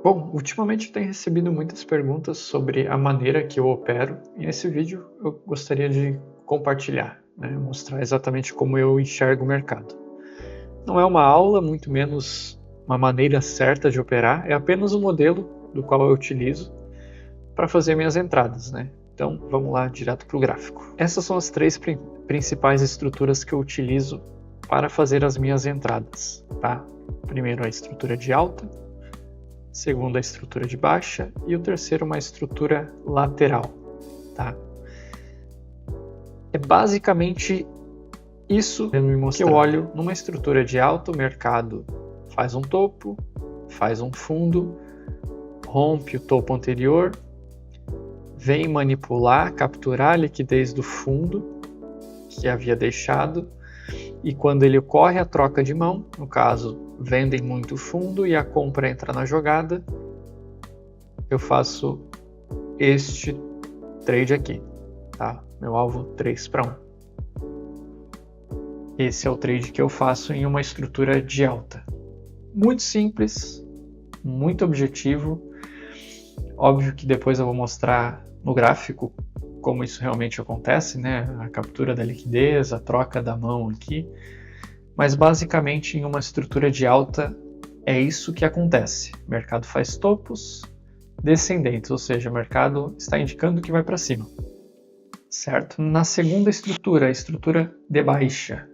Bom, ultimamente eu tenho recebido muitas perguntas sobre a maneira que eu opero e nesse vídeo eu gostaria de compartilhar, mostrar exatamente como eu enxergo o mercado. Não é uma aula, muito menos uma maneira certa de operar, é apenas um modelo do qual eu utilizo para fazer minhas entradas. Então vamos lá direto para o gráfico. Essas são as três principais estruturas que eu utilizo para fazer as minhas entradas. Tá? Primeiro a estrutura de alta, segundo a estrutura de baixa e o terceiro uma estrutura lateral. Tá? É basicamente isso que eu olho numa estrutura de alta. O mercado faz um topo, faz um fundo, rompe o topo anterior, vem manipular, capturar a liquidez do fundo que havia deixado, e quando ele ocorre a troca de mão, no caso vendem muito fundo e a compra entra na jogada, eu faço este trade aqui, tá? Meu alvo 3 para 1. Esse é o trade que eu faço em uma estrutura de alta. Muito simples, muito objetivo. Óbvio que depois eu vou mostrar no gráfico como isso realmente acontece, a captura da liquidez, a troca da mão aqui. Mas basicamente em uma estrutura de alta é isso que acontece. O mercado faz topos descendentes, ou seja, o mercado está indicando que vai para cima. Certo? Na segunda estrutura, a estrutura de baixa,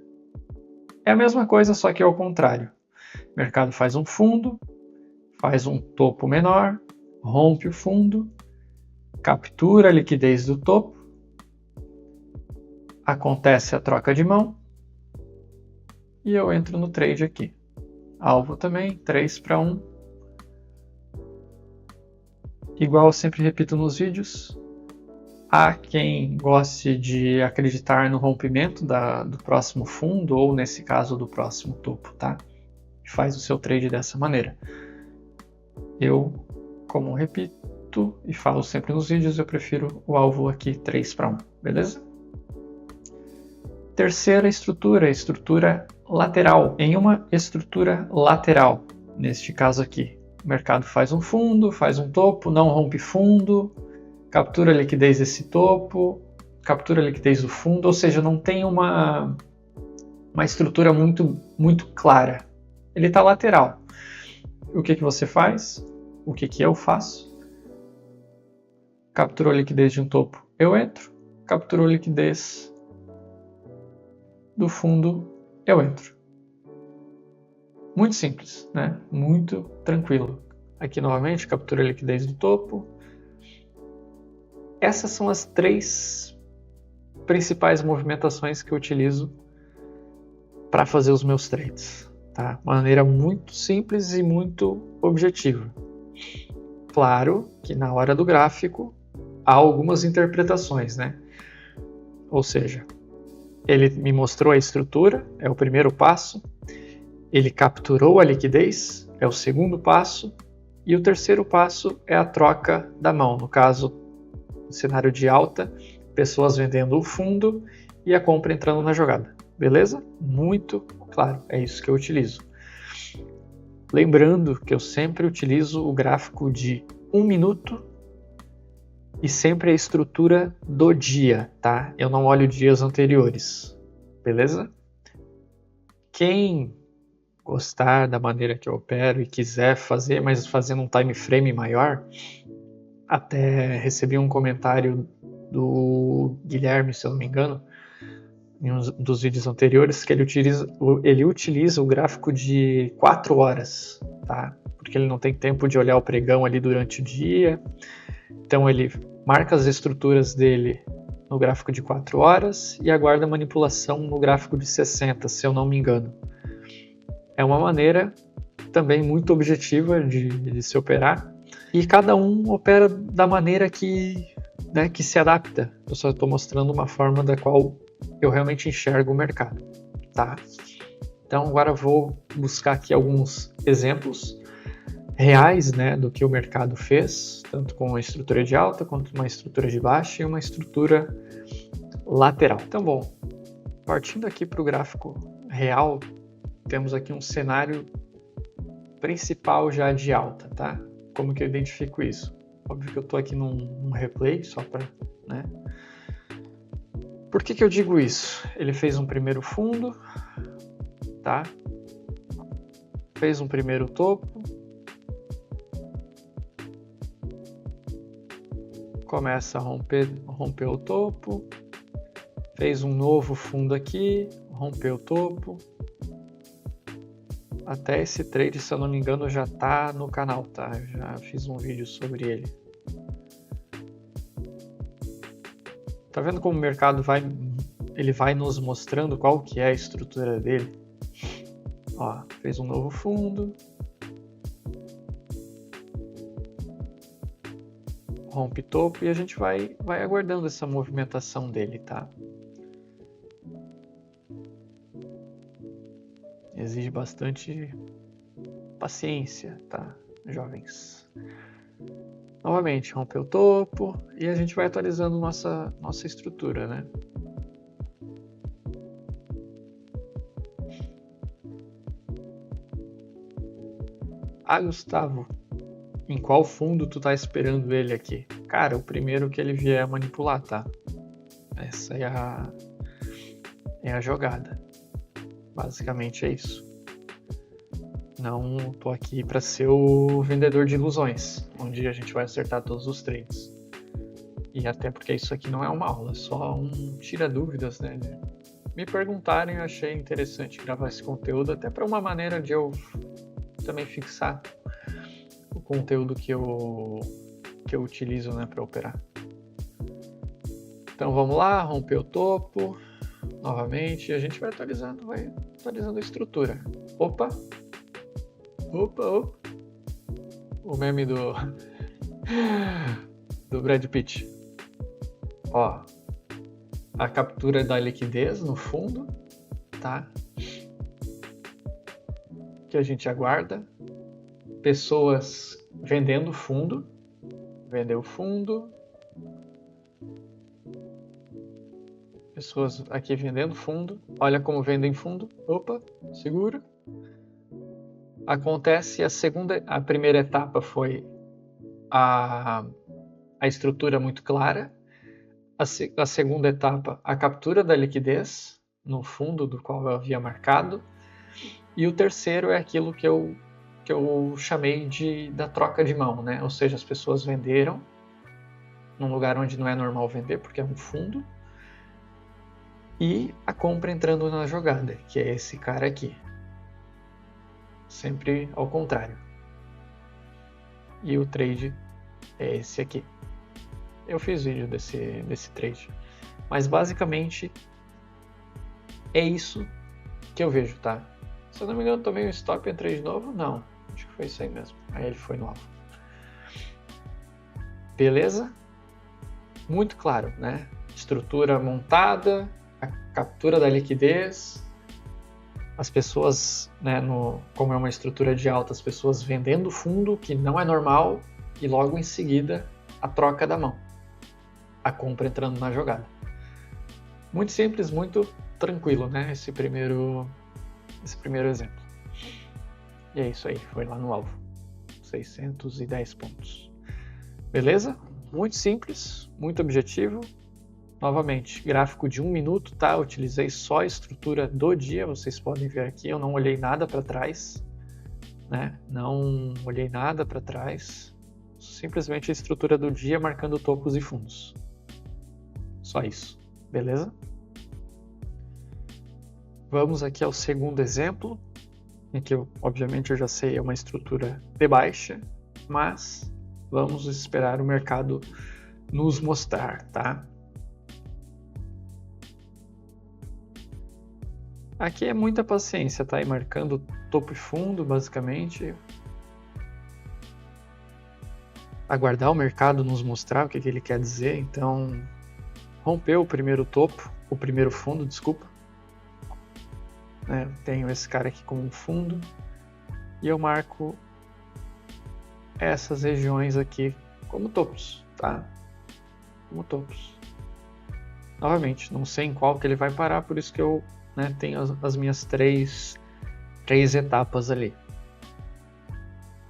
é a mesma coisa, só que ao contrário. O mercado faz um fundo, faz um topo menor, rompe o fundo, captura a liquidez do topo, acontece a troca de mão e eu entro no trade aqui. Alvo também, 3 para 1. Igual eu sempre repito nos vídeos, há quem goste de acreditar no rompimento do próximo fundo, ou nesse caso do próximo topo, tá? E faz o seu trade dessa maneira. Eu, como repito e falo sempre nos vídeos, eu prefiro o alvo aqui 3 para 1, beleza? Terceira estrutura, estrutura lateral. Em uma estrutura lateral, neste caso aqui, o mercado faz um fundo, faz um topo, não rompe fundo, captura a liquidez desse topo, captura a liquidez do fundo, ou seja, não tem uma estrutura muito clara. Ele está lateral. O que você faz? O que eu faço? Capturou a liquidez de um topo, eu entro. Capturou a liquidez do fundo, eu entro. Muito simples, Muito tranquilo. Aqui novamente, captura a liquidez do topo. Essas são as três principais movimentações que eu utilizo para fazer os meus trades. Tá? Maneira muito simples e muito objetiva. Claro que na hora do gráfico há algumas interpretações, Ou seja, ele me mostrou a estrutura, é o primeiro passo. Ele capturou a liquidez, é o segundo passo. E o terceiro passo é a troca da mão. No caso, no cenário de alta, pessoas vendendo o fundo e a compra entrando na jogada. Beleza? Muito claro, é isso que eu utilizo. Lembrando que eu sempre utilizo o gráfico de 1 minuto e sempre a estrutura do dia, tá? Eu não olho dias anteriores, beleza? Quem gostar da maneira que eu opero e quiser fazer, mas fazendo um time frame maior, até recebi um comentário do Guilherme, se eu não me engano, em um dos vídeos anteriores, que ele utiliza o gráfico de 4 horas, tá? Porque ele não tem tempo de olhar o pregão ali durante o dia. Então ele marca as estruturas dele no gráfico de 4 horas e aguarda a manipulação no gráfico de 60, se eu não me engano. É uma maneira também muito objetiva de se operar, e cada um opera da maneira que se adapta. Eu só estou mostrando uma forma da qual eu realmente enxergo o mercado. Tá? Então agora eu vou buscar aqui alguns exemplos reais do que o mercado fez, tanto com uma estrutura de alta quanto uma estrutura de baixa e uma estrutura lateral. Então, bom, partindo aqui para o gráfico real, temos aqui um cenário principal já de alta, tá? como que eu identifico isso? Óbvio que eu estou aqui num replay, só para, né? Por que eu digo isso? Ele fez um primeiro fundo, tá? Fez um primeiro topo. Começa a romper o topo. Fez um novo fundo aqui, rompeu o topo. Até esse trade, se eu não me engano, já tá no canal, tá? Eu já fiz um vídeo sobre ele. Tá vendo como o mercado ele vai nos mostrando qual que é a estrutura dele? Ó, fez um novo fundo. Rompe topo e a gente vai aguardando essa movimentação dele, tá? Exige bastante paciência, tá, jovens? Novamente, rompeu o topo e a gente vai atualizando nossa estrutura, né? Ah, Gustavo, em qual fundo tu tá esperando ele aqui? Cara, o primeiro que ele vier a manipular, tá? Essa é a jogada. Basicamente é isso. Não tô aqui para ser o vendedor de ilusões, onde a gente vai acertar todos os trades. E até porque isso aqui não é uma aula, é só um tira-dúvidas, né? Me perguntarem, eu achei interessante gravar esse conteúdo, até para uma maneira de eu também fixar o conteúdo que eu utilizo, né, para operar. Então vamos lá, romper o topo. Novamente, a gente vai atualizando a estrutura. Opa! O meme do Brad Pitt. Ó, a captura da liquidez no fundo, tá? Que a gente aguarda. Pessoas vendendo fundo. Vendeu fundo. Pessoas aqui vendendo fundo. Olha como vendem fundo. Opa, segura. Acontece a primeira etapa foi a estrutura muito clara. A segunda etapa, a captura da liquidez no fundo do qual eu havia marcado. E o terceiro é aquilo que eu chamei da troca de mão, né? Ou seja, as pessoas venderam num lugar onde não é normal vender, porque é um fundo. E a compra entrando na jogada, que é esse cara aqui. Sempre ao contrário. E o trade é esse aqui. Eu fiz vídeo desse trade. Mas basicamente é isso que eu vejo, tá? Se eu não me engano, tomei um stop e entrei de novo. Não, acho que foi isso aí mesmo. Aí ele foi no alvo. Beleza? Muito claro, né? Estrutura montada, a captura da liquidez, as pessoas, né, como é uma estrutura de alta, as pessoas vendendo fundo, que não é normal, e logo em seguida a troca da mão, a compra entrando na jogada. Muito simples, muito tranquilo, né? Esse primeiro exemplo. E é isso aí, foi lá no alvo, 610 pontos. Beleza? Muito simples, muito objetivo. Novamente, gráfico de 1 minuto, tá? Utilizei só a estrutura do dia, vocês podem ver aqui, eu não olhei nada para trás, né? Não olhei nada para trás, simplesmente a estrutura do dia marcando topos e fundos. Só isso, beleza? Vamos aqui ao segundo exemplo, em que obviamente eu já sei é uma estrutura de baixa, mas vamos esperar o mercado nos mostrar, tá? Aqui é muita paciência, tá? E marcando topo e fundo, basicamente. Aguardar o mercado nos mostrar o que ele quer dizer. Então, rompeu o primeiro topo, o primeiro fundo, desculpa. Tenho esse cara aqui como um fundo. E eu marco essas regiões aqui como topos, tá? Como topos. Novamente, não sei em qual que ele vai parar, por isso que eu tenho as minhas três etapas ali.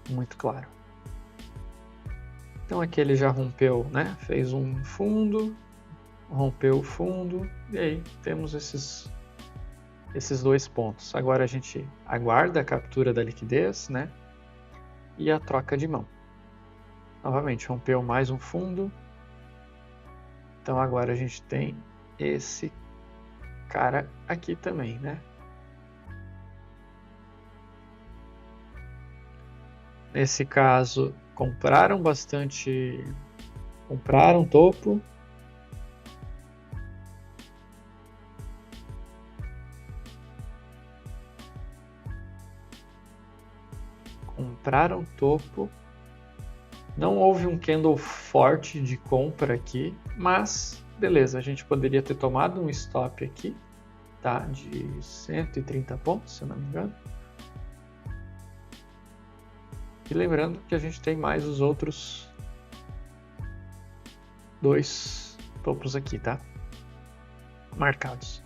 Muito claro. Então aqui ele já rompeu, né? Fez um fundo, rompeu o fundo, e aí temos esses dois pontos. Agora a gente aguarda a captura da liquidez, né? E a troca de mão. Novamente, rompeu mais um fundo. Então agora a gente tem esse cara aqui também, né? Nesse caso, compraram topo. Compraram topo. Não houve um candle forte de compra aqui, mas beleza, a gente poderia ter tomado um stop aqui, tá? De 130 pontos, se eu não me engano. E lembrando que a gente tem mais os outros dois topos aqui, tá? Marcados.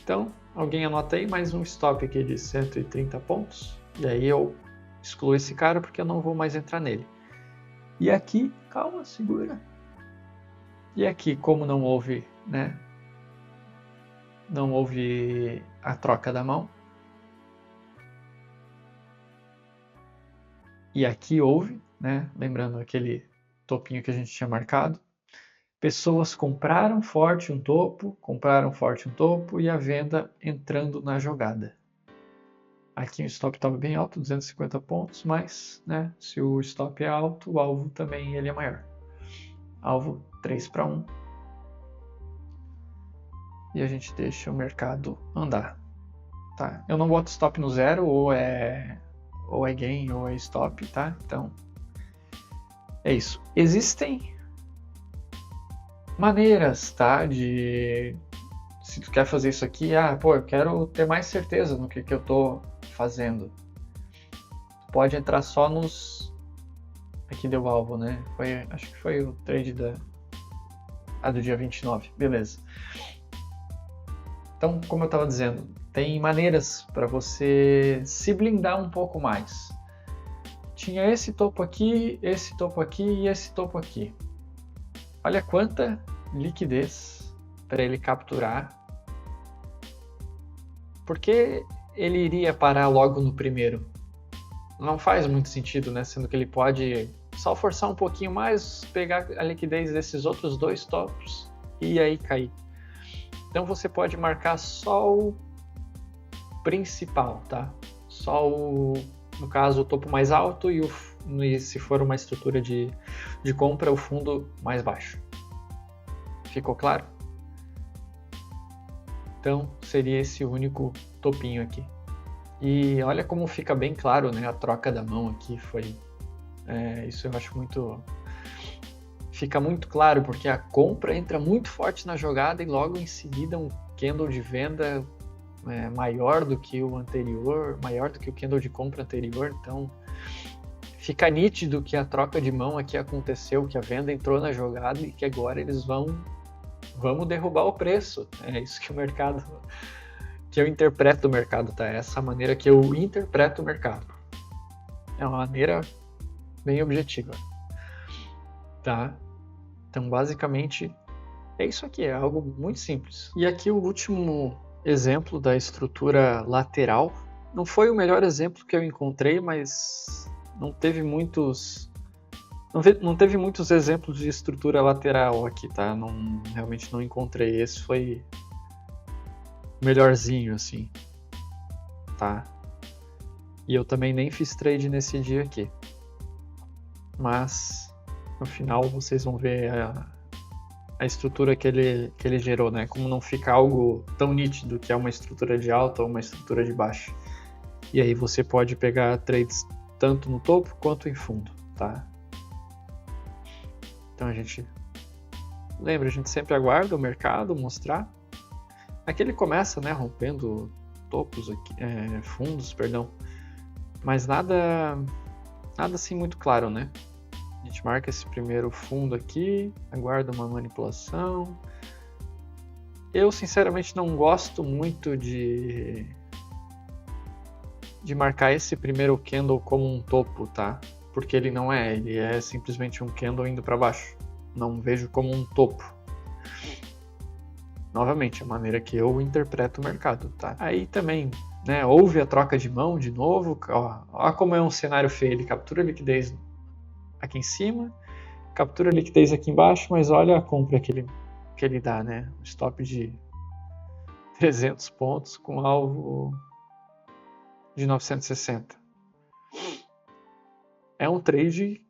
Então, alguém anota aí mais um stop aqui de 130 pontos. E aí eu excluo esse cara porque eu não vou mais entrar nele. E aqui, calma, segura. E aqui, como não houve, né? Não houve a troca da mão. E aqui houve, né? Lembrando aquele topinho que a gente tinha marcado. Pessoas compraram forte um topo e a venda entrando na jogada. Aqui o stop estava bem alto, 250 pontos, mas, né, se o stop é alto, o alvo também ele é maior. Alvo 3-1. E a gente deixa o mercado andar. Tá? Eu não boto stop no zero, ou é gain ou é stop, tá? Então, é isso. Existem maneiras, tá? Se tu quer fazer isso aqui, eu quero ter mais certeza no que eu tô fazendo. Tu pode entrar só nos... Aqui deu alvo, né? Acho que foi o trade do dia 29. Beleza. Então, como eu estava dizendo, tem maneiras para você se blindar um pouco mais. Tinha esse topo aqui e esse topo aqui. Olha quanta liquidez para ele capturar. Por que ele iria parar logo no primeiro? Não faz muito sentido, né? Sendo que ele pode só forçar um pouquinho mais, pegar a liquidez desses outros dois topos e aí cair. Então você pode marcar só o principal, tá? Só no caso, o topo mais alto e se for uma estrutura de compra, o fundo mais baixo. Ficou claro? Então seria esse único topinho aqui. E olha como fica bem claro, né? A troca da mão aqui foi... isso eu acho muito... Fica muito claro, porque a compra entra muito forte na jogada e logo em seguida um candle de venda maior do que o anterior, maior do que o candle de compra anterior. Então fica nítido que a troca de mão aqui aconteceu, que a venda entrou na jogada e que agora eles vamos derrubar o preço. É isso que o mercado... que eu interpreto o mercado, tá? É essa maneira que eu interpreto o mercado. É uma maneira bem objetiva, tá? Então, basicamente, é isso aqui, é algo muito simples. E aqui o último exemplo da estrutura lateral. Não foi o melhor exemplo que eu encontrei, mas não teve muitos exemplos de estrutura lateral aqui, tá? Realmente não encontrei. Esse foi melhorzinho, assim, tá? E eu também nem fiz trade nesse dia aqui. Mas no final vocês vão ver a estrutura que ele gerou, né? Como não fica algo tão nítido que é uma estrutura de alta ou uma estrutura de baixa. E aí você pode pegar trades tanto no topo quanto em fundo, tá? Então a gente sempre aguarda o mercado mostrar. Aqui ele começa, né, rompendo topos aqui, fundos, perdão. Mas nada assim muito claro, né? A gente marca esse primeiro fundo aqui, aguarda uma manipulação. Eu, sinceramente, não gosto muito de marcar esse primeiro candle como um topo, tá? porque ele não é. Ele é simplesmente um candle indo para baixo. Não vejo como um topo. Novamente, a maneira que eu interpreto o mercado, tá? Aí também, né, houve a troca de mão de novo. Ó como é um cenário feio. Ele captura a liquidez aqui em cima, captura a liquidez aqui embaixo, mas olha a compra que ele dá, né? Um stop de 300 pontos com alvo de 960. É um trade,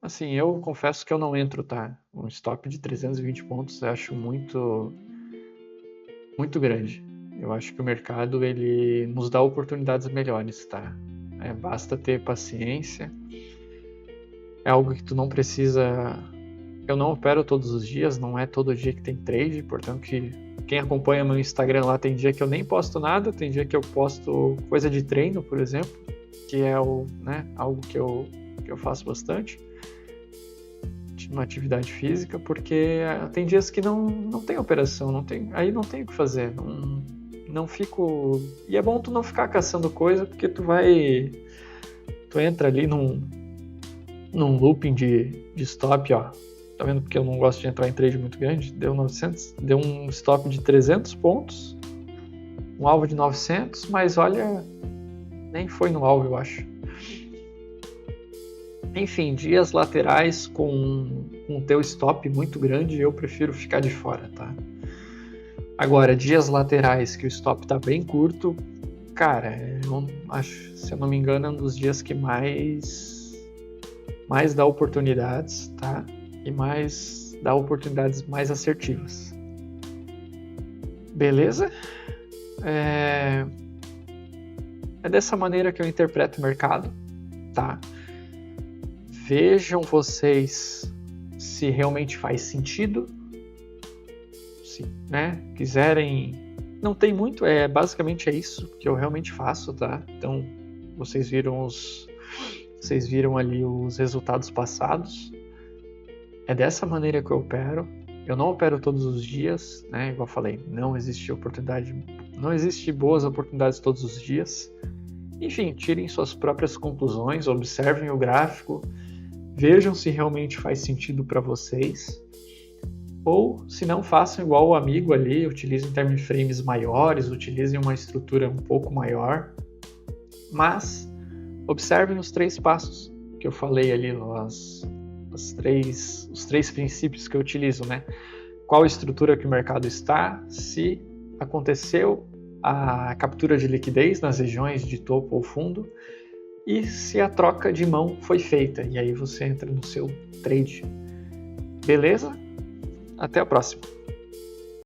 assim, eu confesso que eu não entro, tá? Um stop de 320 pontos eu acho muito grande. Eu acho que o mercado, ele nos dá oportunidades melhores, tá? Basta ter paciência. É algo que tu não precisa... Eu não opero todos os dias, não é todo dia que tem trade, portanto que quem acompanha meu Instagram lá, tem dia que eu nem posto nada, tem dia que eu posto coisa de treino, por exemplo, que é algo que eu faço bastante, uma atividade física, porque tem dias que não tem operação, aí não tem o que fazer, não fico... E é bom tu não ficar caçando coisa, porque tu entra ali num looping de stop, ó. Tá vendo? Porque eu não gosto de entrar em trade muito grande. Deu 900, deu um stop de 300 pontos, um alvo de 900, mas olha, nem foi no alvo, eu acho. Enfim, dias laterais com o teu stop muito grande, eu prefiro ficar de fora, tá? Agora, dias laterais que o stop tá bem curto, cara, eu acho, se eu não me engano, é um dos dias que mais dá oportunidades, tá? E mais dá oportunidades mais assertivas. Beleza? É dessa maneira que eu interpreto o mercado, tá? Vejam vocês se realmente faz sentido. Se, né, quiserem... Não tem muito, basicamente é isso que eu realmente faço, tá? Então, vocês viram ali os resultados passados. É dessa maneira que eu opero. Eu não opero todos os dias, né? Igual eu falei, não existe boas oportunidades todos os dias. Enfim, tirem suas próprias conclusões, observem o gráfico, vejam se realmente faz sentido para vocês. Ou, se não, façam igual o amigo ali, utilizem time frames maiores, utilizem uma estrutura um pouco maior. Mas observem os 3 passos que eu falei ali, os três princípios que eu utilizo, né? Qual estrutura que o mercado está, se aconteceu a captura de liquidez nas regiões de topo ou fundo e se a troca de mão foi feita. E aí você entra no seu trade. Beleza? Até a próxima.